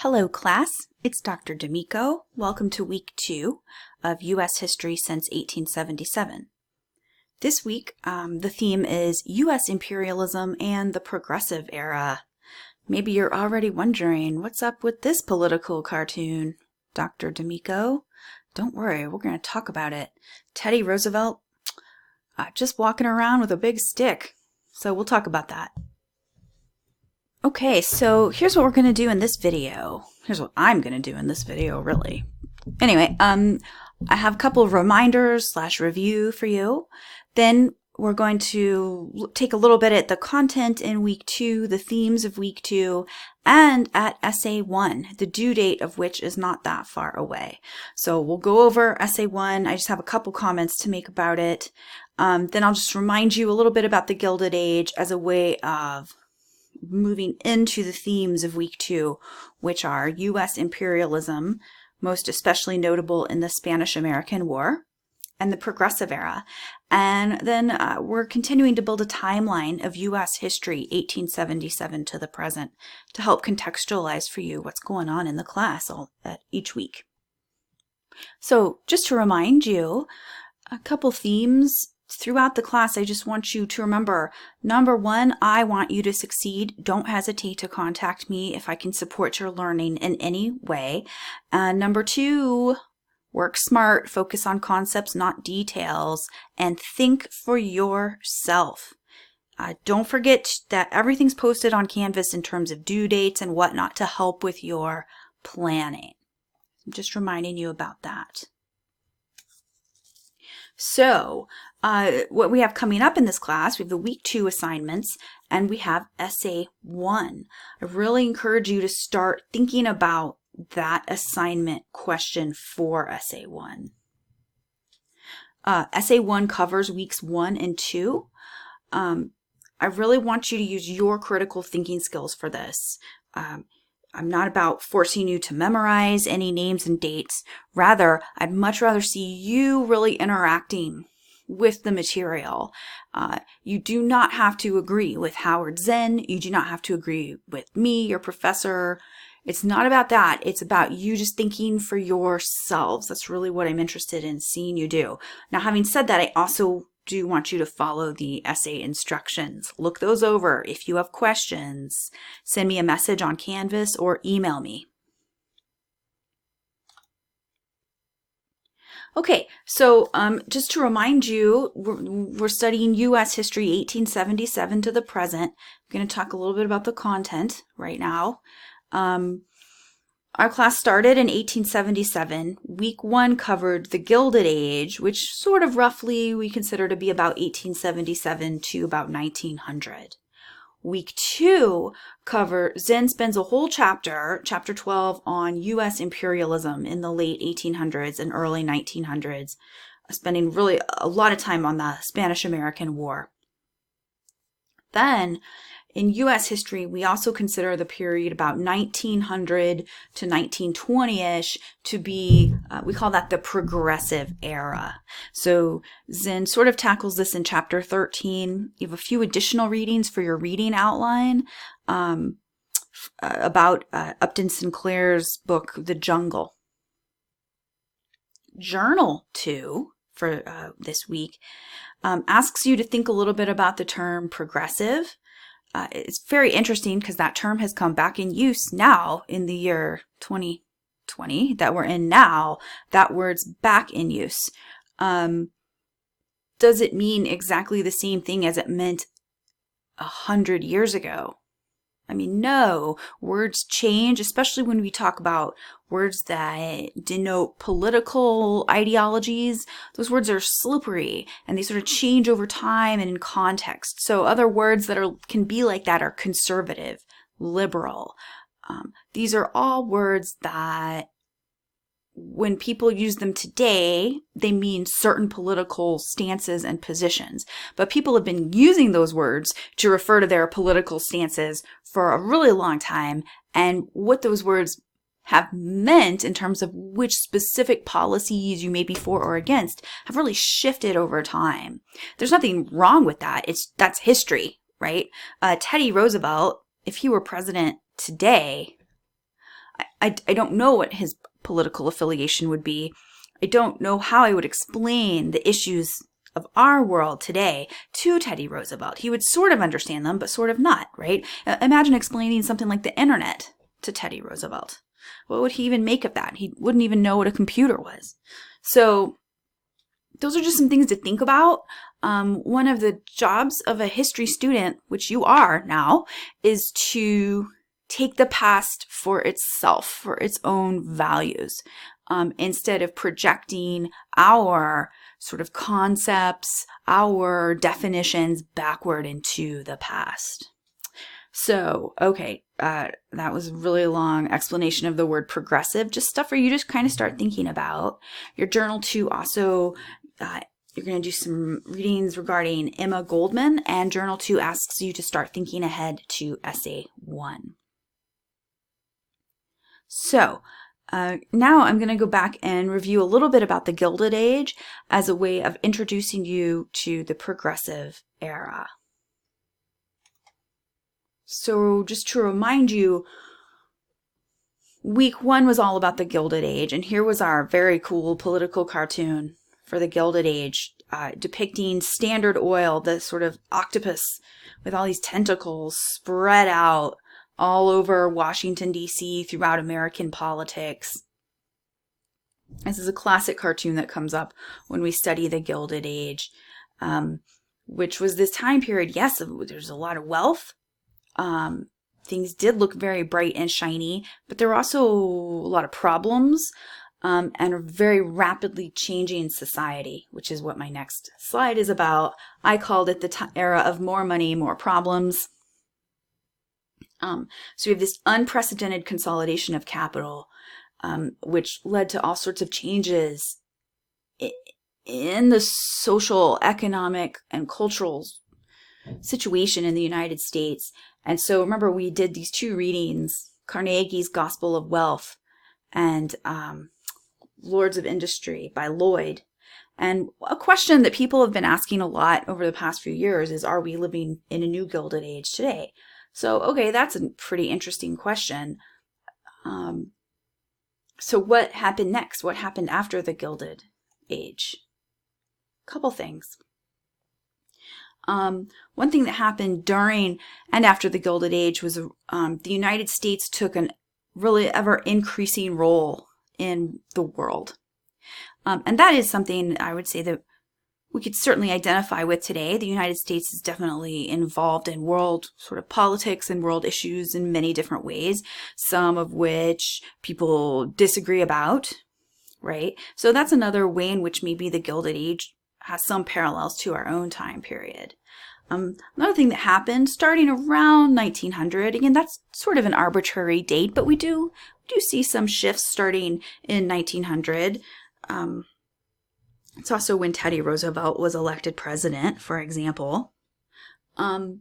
Hello class, it's Dr. D'Amico. Welcome to week 2 of U.S. History since 1877. This week, the theme is U.S. imperialism and the Progressive Era. Maybe you're already wondering, what's up with this political cartoon, Dr. D'Amico? Don't worry, we're going to talk about it. Teddy Roosevelt, just walking around with a big stick. So we'll talk about that. Okay, so here's what we're going to do in this video. Here's what I'm going to do in this video, really. Anyway, I have a couple of reminders / review for you. Then we're going to take a little bit at the content in week 2, the themes of week 2, and at essay 1, the due date of which is not that far away. So we'll go over essay 1. I just have a couple comments to make about it. Then I'll just remind you a little bit about the Gilded Age as a way of moving into the themes of week 2, which are U.S. imperialism, most especially notable in the Spanish-American War, and the Progressive Era. And then we're continuing to build a timeline of U.S. history, 1877 to the present, to help contextualize for you what's going on in the class each week. So just to remind you, a couple themes throughout the class. I just want you to remember, number 1, I want you to succeed. Don't hesitate to contact me if I can support your learning in any way. Number 2, work smart, focus on concepts, not details, and think for yourself. Don't forget that everything's posted on Canvas in terms of due dates and whatnot to help with your planning. I'm just reminding you about that. So, what we have coming up in this class, we have the week 2 assignments, and we have essay 1. I really encourage you to start thinking about that assignment question for essay 1. Essay 1 covers weeks 1 and 2. I really want you to use your critical thinking skills for this. I'm not about forcing you to memorize any names and dates. Rather, I'd much rather see you really interacting with the material. You do not have to agree with Howard Zinn. You do not have to agree with me, your professor. It's not about that. It's about you just thinking for yourselves. That's really what I'm interested in seeing you do. Now, having said that, I also do want you to follow the essay instructions. Look those over. If you have questions, send me a message on Canvas or email me. Okay, so just to remind you, we're studying U.S. history 1877 to the present. I'm going to talk a little bit about the content right now. Our class started in 1877. Week 1 covered the Gilded Age, which sort of roughly we consider to be about 1877 to about 1900. Week 2 Zinn spends a whole chapter 12, on U.S. imperialism in the late 1800s and early 1900s, spending really a lot of time on the Spanish-American War. Then, in U.S. history, we also consider the period about 1900 to 1920-ish to be, we call that the Progressive Era. So Zinn sort of tackles this in chapter 13. You have a few additional readings for your reading outline about Upton Sinclair's book, The Jungle. Journal 2 for this week asks you to think a little bit about the term progressive. It's very interesting because that term has come back in use now in the year 2020 that we're in now. That word's back in use. Does it mean exactly the same thing as it meant 100 years ago? I mean, no. Words change, especially when we talk about words that denote political ideologies. Those words are slippery and they sort of change over time and in context. So other words that can be like that are conservative, liberal. These are all words that when people use them today, they mean certain political stances and positions. But people have been using those words to refer to their political stances for a really long time. And what those words have meant in terms of which specific policies you may be for or against have really shifted over time. There's nothing wrong with that. That's history, right? Teddy Roosevelt, if he were president today, I don't know what his political affiliation would be. I don't know how I would explain the issues of our world today to Teddy Roosevelt. He would sort of understand them, but sort of not, right? Imagine explaining something like the internet to Teddy Roosevelt. What would he even make of that? He wouldn't even know what a computer was. So those are just some things to think about. One of the jobs of a history student, which you are now, is to take the past for itself, for its own values, instead of projecting our sort of concepts, our definitions backward into the past. So, okay, that was a really long explanation of the word progressive, just stuff for you to kind of start thinking about. Your journal 2 also, you're going to do some readings regarding Emma Goldman, and journal 2 asks you to start thinking ahead to essay 1. So, now I'm going to go back and review a little bit about the Gilded Age as a way of introducing you to the Progressive Era. So just to remind you, week 1 was all about the Gilded Age, and here was our very cool political cartoon for the Gilded Age, depicting Standard Oil, the sort of octopus with all these tentacles spread out all over Washington, D.C., throughout American politics. This is a classic cartoon that comes up when we study the Gilded Age, which was this time period. Yes, there's a lot of wealth. Things did look very bright and shiny, but there were also a lot of problems, and a very rapidly changing society, which is what my next slide is about. I called it the era of more money, more problems. So we have this unprecedented consolidation of capital, which led to all sorts of changes in the social, economic, and cultural situation in the United States. And so remember, we did these 2 readings, Carnegie's Gospel of Wealth and Lords of Industry by Lloyd. And a question that people have been asking a lot over the past few years is, are we living in a new Gilded Age today? So, okay, that's a pretty interesting question. So what happened next? What happened after the Gilded Age? A couple things. One thing that happened during and after the Gilded Age was the United States took an really ever increasing role in the world. And that is something I would say that we could certainly identify with today. The United States is definitely involved in world sort of politics and world issues in many different ways, some of which people disagree about, right? So that's another way in which maybe the Gilded Age has some parallels to our own time period. Another thing that happened starting around 1900, again, that's sort of an arbitrary date, but we do see some shifts starting in 1900. It's also when Teddy Roosevelt was elected president, for example. So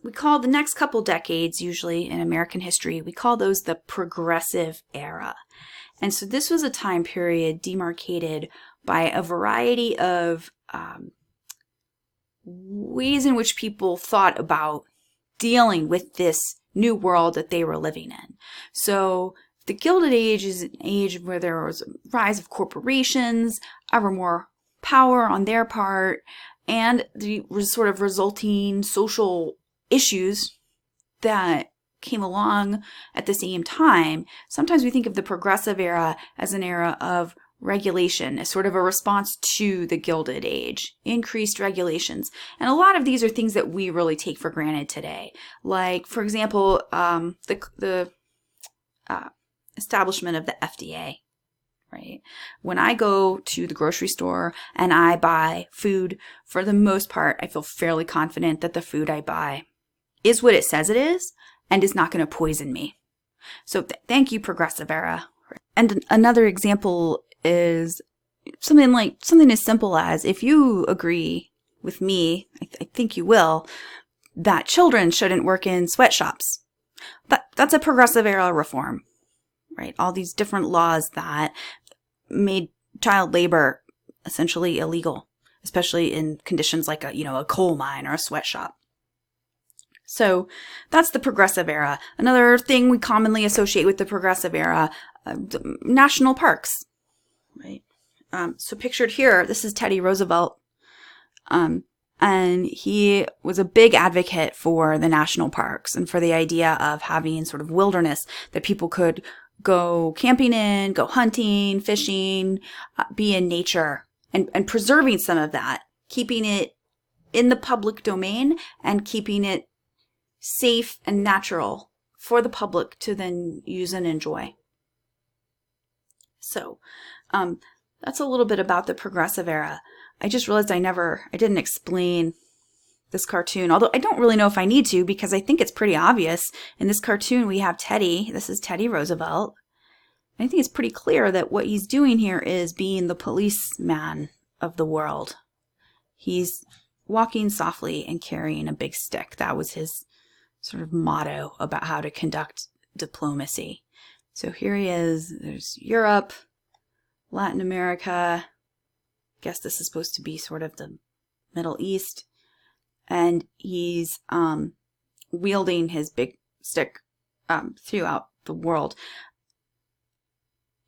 we call the next couple decades, usually in American history, we call those the Progressive Era. And so this was a time period demarcated by a variety of ways in which people thought about dealing with this new world that they were living in. So the Gilded Age is an age where there was a rise of corporations, ever more power on their part, and the sort of resulting social issues that came along at the same time. Sometimes we think of the Progressive Era as an era of regulation, as sort of a response to the Gilded Age, increased regulations. And a lot of these are things that we really take for granted today. Like, for example, the establishment of the FDA, right? When I go to the grocery store and I buy food, for the most part, I feel fairly confident that the food I buy is what it says it is and is not going to poison me. So thank you, Progressive Era. And another example is something as simple as, if you agree with me, I think you will, that children shouldn't work in sweatshops. That's a Progressive Era reform. Right? All these different laws that made child labor essentially illegal, especially in conditions like a coal mine or a sweatshop. So that's the Progressive Era. Another thing we commonly associate with the Progressive Era, national parks, right? So pictured here, this is Teddy Roosevelt, and he was a big advocate for the national parks and for the idea of having sort of wilderness that people could go camping in, go hunting, fishing, be in nature, and preserving some of that, keeping it in the public domain and keeping it safe and natural for the public to then use and enjoy. So that's a little bit about the Progressive Era. I just realized I didn't explain this cartoon, although I don't really know if I need to because I think it's pretty obvious. In this cartoon we have Teddy. This is Teddy Roosevelt. I think it's pretty clear that what he's doing here is being the policeman of the world. He's walking softly and carrying a big stick. That was his sort of motto about how to conduct diplomacy. So here he is. There's Europe, Latin America. I guess this is supposed to be sort of the Middle East. And he's wielding his big stick throughout the world.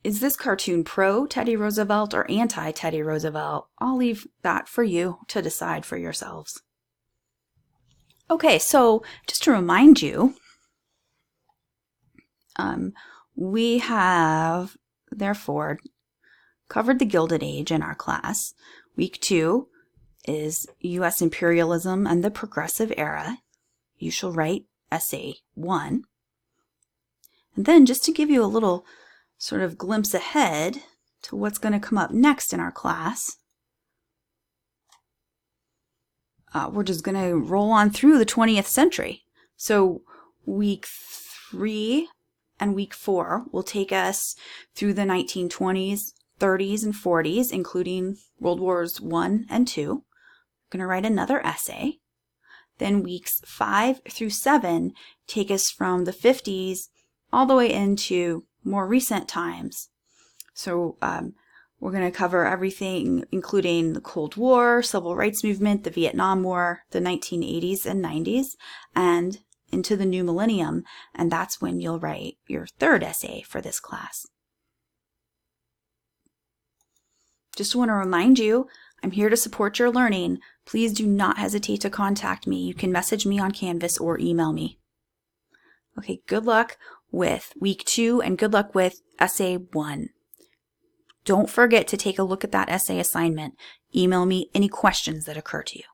Is this cartoon pro Teddy Roosevelt or anti Teddy Roosevelt? I'll leave that for you to decide for yourselves. Okay, so just to remind you, we have, therefore, covered the Gilded Age in our class. Week 2 is U.S. imperialism and the Progressive Era. You shall write essay 1. And then just to give you a little sort of glimpse ahead to what's going to come up next in our class, we're just going to roll on through the 20th century. So week 3 and week 4 will take us through the 1920s, 30s, and 40s, including World Wars I and II. I'm going to write another essay. Then weeks 5 through 7 take us from the 50s all the way into more recent times. So we're going to cover everything, including the Cold War, Civil Rights Movement, the Vietnam War, the 1980s and 90s, and into the new millennium. And that's when you'll write your third essay for this class. Just want to remind you, I'm here to support your learning. Please do not hesitate to contact me. You can message me on Canvas or email me. Okay, good luck with week 2 and good luck with essay 1. Don't forget to take a look at that essay assignment. Email me any questions that occur to you.